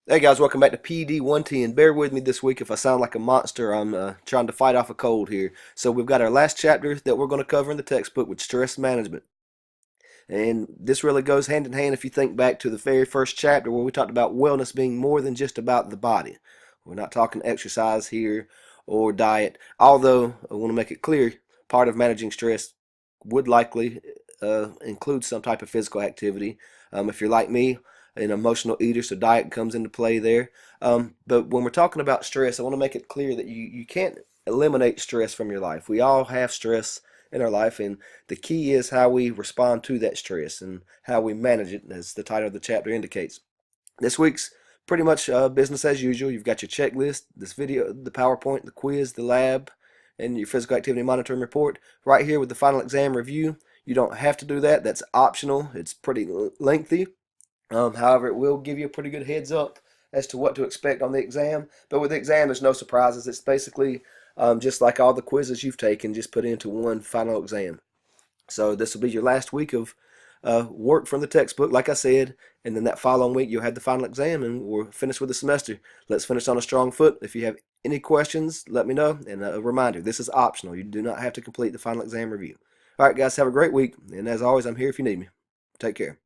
Hey guys, welcome back to PD110. Bear with me this week if I sound like a monster. I'm trying to fight off a cold here. So we've got our last chapter that we're going to cover in the textbook with stress management. And this really goes hand in hand if you think back to the very first chapter where we talked about wellness being more than just about the body. We're not talking exercise here or diet, although I want to make it clear part of managing stress would likely include some type of physical activity. If you're like me, an emotional eater, so diet comes into play there. But when we're talking about stress, I want to make it clear that you can't eliminate stress from your life. We all have stress in our life, and the key is how we respond to that stress and how we manage it, as the title of the chapter indicates. This week's pretty much business as usual. You've got your checklist, this video, the PowerPoint, the quiz, the lab, and your physical activity monitoring report right here with the final exam review. You don't have to do that. That's optional. It's pretty lengthy. However, it will give you a pretty good heads up as to what to expect on the exam. But with the exam, there's no surprises. It's basically just like all the quizzes you've taken, just put into one final exam. So this will be your last week of work from the textbook, like I said, and then that following week you'll have the final exam, and we're finished with the semester. Let's finish on a strong foot. If you have any questions, let me know. And a reminder, this is optional. You do not have to complete the final exam review. All right, guys, have a great week. And as always, I'm here if you need me. Take care.